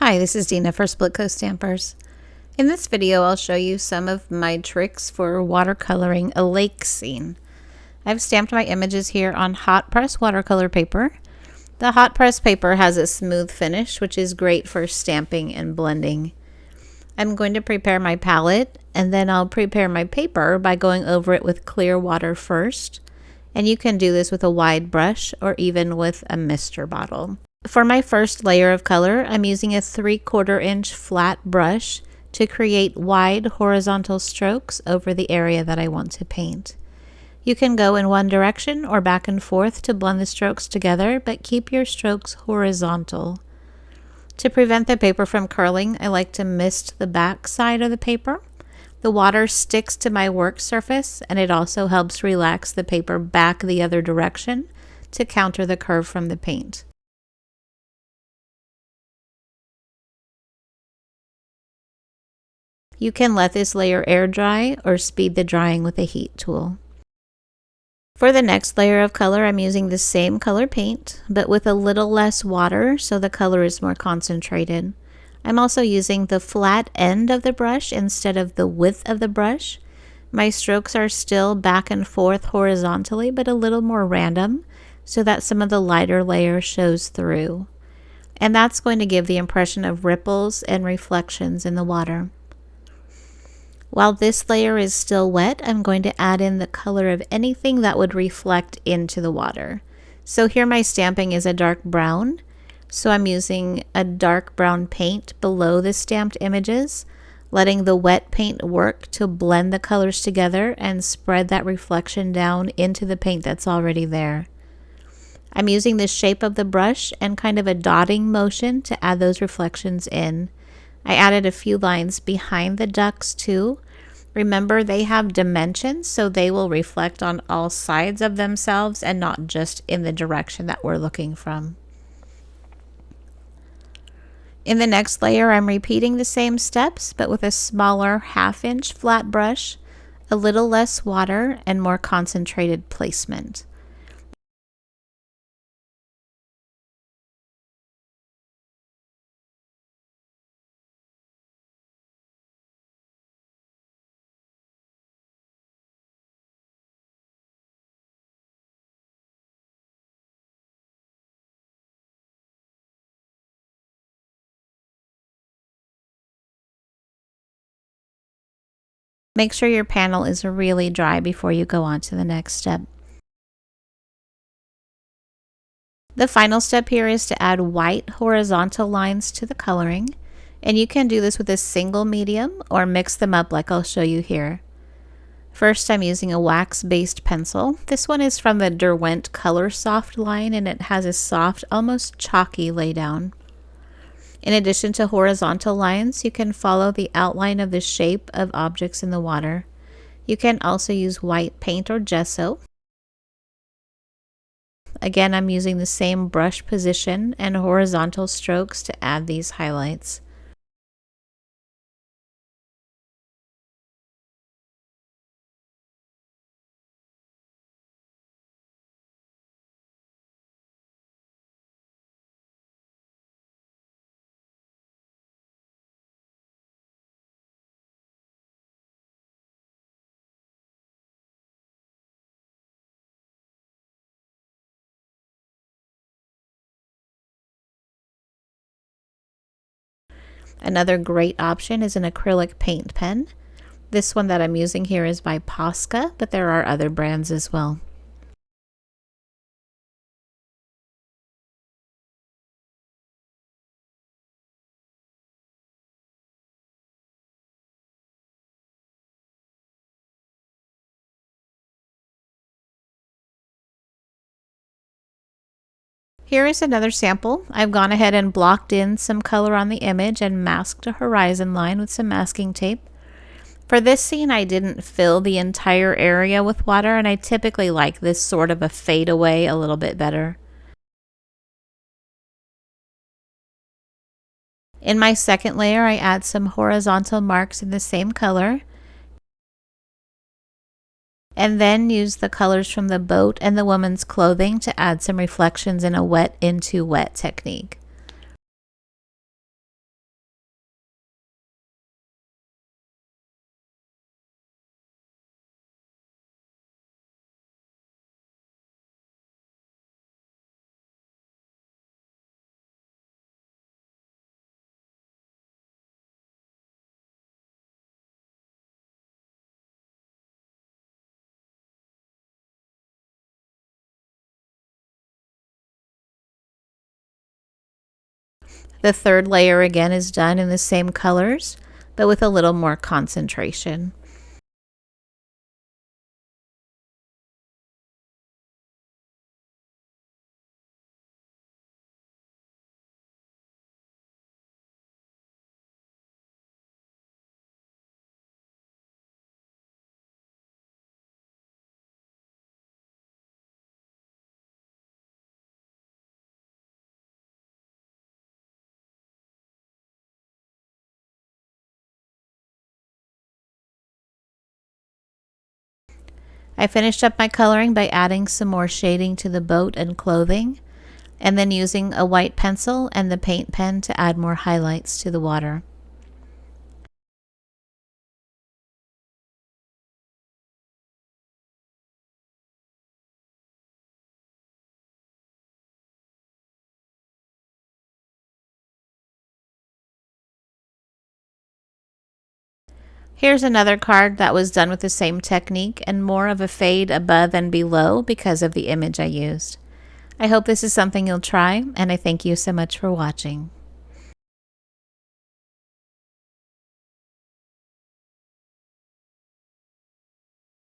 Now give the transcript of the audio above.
Hi, this is Dina for Splitcoaststampers. In this video, I'll show you some of my tricks for watercoloring a lake scene. I've stamped my images here on hot press watercolor paper. The hot press paper has a smooth finish, which is great for stamping and blending. I'm going to prepare my palette, and then I'll prepare my paper by going over it with clear water first. And you can do this with a wide brush or even with a mister bottle. For my first layer of color, I'm using a 3/4 inch flat brush to create wide horizontal strokes over the area that I want to paint. You can go in one direction or back and forth to blend the strokes together, but keep your strokes horizontal. To prevent the paper from curling, I like to mist the back side of the paper. The water sticks to my work surface, and it also helps relax the paper back the other direction to counter the curve from the paint. You can let this layer air dry or speed the drying with a heat tool. For the next layer of color, I'm using the same color paint, but with a little less water so the color is more concentrated. I'm also using the flat end of the brush instead of the width of the brush. My strokes are still back and forth horizontally, but a little more random so that some of the lighter layer shows through. And that's going to give the impression of ripples and reflections in the water. While this layer is still wet, I'm going to add in the color of anything that would reflect into the water. So here my stamping is a dark brown, so I'm using a dark brown paint below the stamped images, letting the wet paint work to blend the colors together and spread that reflection down into the paint that's already there. I'm using the shape of the brush and kind of a dotting motion to add those reflections in. I added a few lines behind the ducks too. Remember, they have dimensions, so they will reflect on all sides of themselves and not just in the direction that we're looking from. In the next layer, I'm repeating the same steps, but with a smaller 1/2 inch flat brush, a little less water, and more concentrated placement. Make sure your panel is really dry before you go on to the next step. The final step here is to add white horizontal lines to the coloring, and you can do this with a single medium or mix them up like I'll show you here. First, I'm using a wax-based pencil. This one is from the Derwent Color Soft line, and it has a soft, almost chalky laydown. In addition to horizontal lines, you can follow the outline of the shape of objects in the water. You can also use white paint or gesso. Again, I'm using the same brush position and horizontal strokes to add these highlights. Another great option is an acrylic paint pen. This one that I'm using here is by Posca, but there are other brands as well. Here is another sample. I've gone ahead and blocked in some color on the image and masked a horizon line with some masking tape. For this scene, I didn't fill the entire area with water, and I typically like this sort of a fadeaway a little bit better. In my second layer, I add some horizontal marks in the same color, and then use the colors from the boat and the woman's clothing to add some reflections in a wet into wet technique. The third layer again is done in the same colors, but with a little more concentration. I finished up my coloring by adding some more shading to the boat and clothing, and then using a white pencil and the paint pen to add more highlights to the water. Here's another card that was done with the same technique and more of a fade above and below because of the image I used. I hope this is something you'll try, and I thank you so much for watching.